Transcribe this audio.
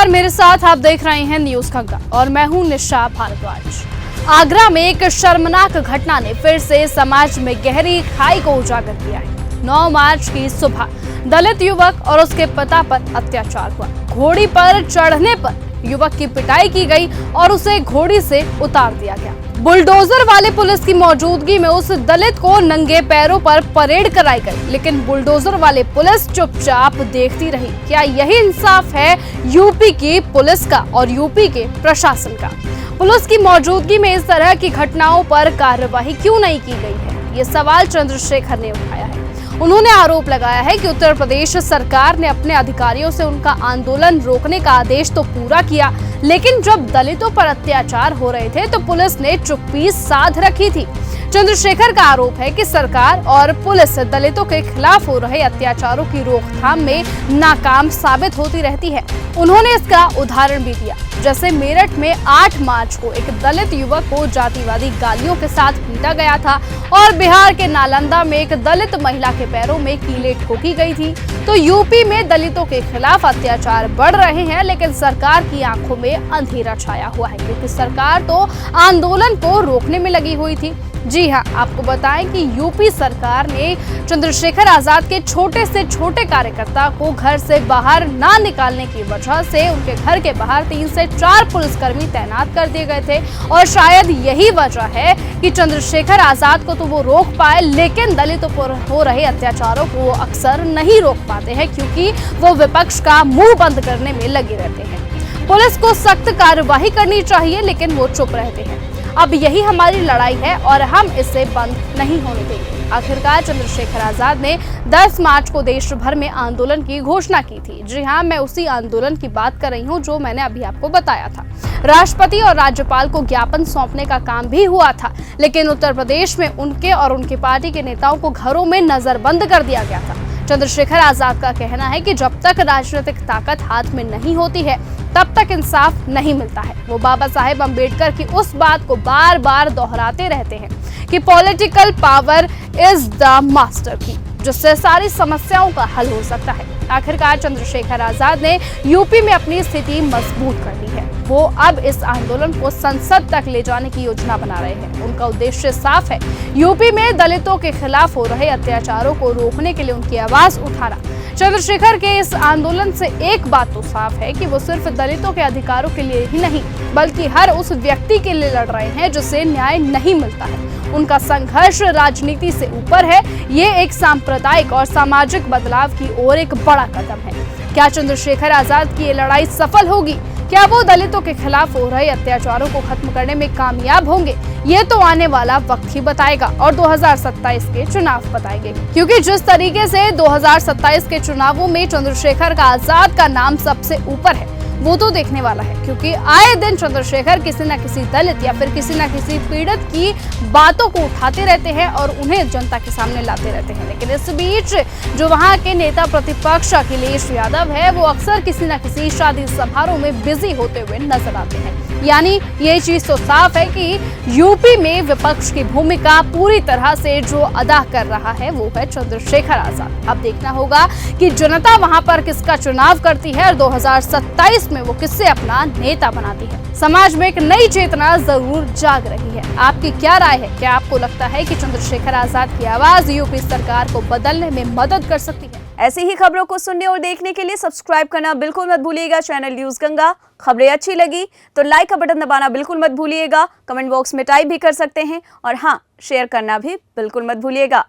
नमस्कार, मेरे साथ आप देख रहे हैं न्यूज गंगा और मैं हूं निशा भारद्वाज। आगरा में एक शर्मनाक घटना ने फिर से समाज में गहरी खाई को उजागर किया है। 9 मार्च की सुबह दलित युवक और उसके पिता पर अत्याचार हुआ। घोड़ी पर चढ़ने पर युवक की पिटाई की गई और उसे घोड़ी से उतार दिया गया। बुलडोजर वाले पुलिस की मौजूदगी में उस दलित को नंगे पैरों पर परेड कराई गई, लेकिन बुलडोजर वाले पुलिस चुपचाप देखती रही। क्या यही इंसाफ है यूपी की पुलिस का और यूपी के प्रशासन का? पुलिस की मौजूदगी में इस तरह की घटनाओं पर कार्रवाई क्यों नहीं की गई है, ये सवाल चंद्रशेखर ने उठाया है। उन्होंने आरोप लगाया है कि उत्तर प्रदेश सरकार ने अपने अधिकारियों से उनका आंदोलन रोकने का आदेश तो पूरा किया, लेकिन जब दलितों पर अत्याचार हो रहे थे तो पुलिस ने चुप्पी साध रखी थी। चंद्रशेखर का आरोप है कि सरकार और पुलिस दलितों के खिलाफ हो रहे अत्याचारों की रोकथाम में नाकाम साबित होती रहती है। उन्होंने इसका उदाहरण भी दिया, जैसे मेरठ में 8 मार्च को एक दलित युवक को जातिवादी गालियों के साथ पीटा गया था और बिहार के नालंदा में एक दलित महिला के पैरों में कीलें ठोकी गई थी। तो यूपी में दलितों के खिलाफ अत्याचार बढ़ रहे हैं, लेकिन सरकार की आंखों में अंधेरा छाया हुआ है, क्योंकि सरकार तो आंदोलन को रोकने में लगी हुई थी। जी हां, आपको बताएं कि यूपी सरकार ने चंद्रशेखर आजाद के छोटे से छोटे कार्यकर्ता को घर से बाहर ना निकालने की वजह से उनके घर के बाहर 3 से 4 पुलिसकर्मी तैनात कर दिए गए थे और शायद यही वजह है कि चंद्रशेखर आजाद को तो वो रोक पाए, लेकिन दलितों पर हो रहे अत्याचारों को अक्सर नहीं रोक पाते हैं, क्योंकि वो विपक्ष का मुंह बंद करने में लगे रहते हैं। पुलिस को सख्त कार्रवाई करनी चाहिए, लेकिन वो चुप रहते हैं। अब यही हमारी लड़ाई है और हम इसे बंद नहीं होने देंगे। आखिरकार चंद्रशेखर आजाद ने 10 मार्च को देश भर में आंदोलन की घोषणा की थी। जी हां, मैं उसी आंदोलन की बात कर रही हूं जो मैंने अभी आपको बताया था। राष्ट्रपति और राज्यपाल को ज्ञापन सौंपने का काम भी हुआ था, लेकिन उत्तर प्रदेश में उनके और उनकी पार्टी के नेताओं को घरों में नजरबंद कर दिया गया था। चंद्रशेखर आजाद का कहना है कि जब तक राजनीतिक ताकत हाथ में नहीं होती है तब तक इंसाफ नहीं मिलता है। वो बाबा साहेब अम्बेडकर की उस बात को बार बार दोहराते रहते हैं कि political power is the master की, जिससे सारी समस्याओं का हल हो सकता है। आखिरकार चंद्रशेखर आजाद ने यूपी में अपनी स्थिति मजबूत कर ली है। वो अब इस आंदोलन को संसद तक ले जाने की योजना बना रहे हैं। उनका उद्देश्य साफ है, यूपी में दलितों के खिलाफ हो रहे अत्याचारों को रोकने के लिए उनकी आवाज उठाना। चंद्रशेखर के इस आंदोलन से एक बात तो साफ है कि वो सिर्फ दलितों के अधिकारों के लिए ही नहीं, बल्कि हर उस व्यक्ति के लिए लड़ रहे हैं जिसे न्याय नहीं मिलता है। उनका संघर्ष राजनीति से ऊपर है। ये एक सांप्रदायिक और सामाजिक बदलाव की ओर एक बड़ा कदम है। क्या चंद्रशेखर आजाद की ये लड़ाई सफल होगी? क्या वो दलितों के खिलाफ हो रहे अत्याचारों को खत्म करने में कामयाब होंगे? ये तो आने वाला वक्त ही बताएगा और 2027 के चुनाव बताएंगे, क्योंकि जिस तरीके से 2027 के चुनावों में चंद्रशेखर आजाद का नाम सबसे ऊपर है, वो तो देखने वाला है, क्योंकि आए दिन चंद्रशेखर किसी न किसी दलित या फिर किसी न किसी पीड़ित की बातों को उठाते रहते हैं और उन्हें जनता के सामने लाते रहते हैं। लेकिन इस बीच जो वहां के नेता प्रतिपक्ष अखिलेश यादव है, वो अक्सर किसी न किसी शादी समारोह में बिजी होते हुए नजर आते हैं। यानी ये चीज तो साफ है कि यूपी में विपक्ष की भूमिका पूरी तरह से जो अदा कर रहा है वो है चंद्रशेखर आजाद। अब देखना होगा कि जनता वहां पर किसका चुनाव करती है और 2027 में वो किससे अपना नेता बनाती है। समाज में एक नई चेतना जरूर जाग रही है। आपकी क्या राय है? क्या आपको लगता है कि चंद्रशेखर आजाद की आवाज यूपी सरकार को बदलने में मदद कर सकती है? ऐसी ही खबरों को सुनने और देखने के लिए सब्सक्राइब करना बिल्कुल मत भूलिएगा चैनल न्यूज गंगा। खबरें अच्छी लगी तो लाइक का बटन दबाना बिल्कुल मत भूलिएगा। कमेंट बॉक्स में टाइप भी कर सकते हैं और हाँ, शेयर करना भी बिल्कुल मत भूलिएगा।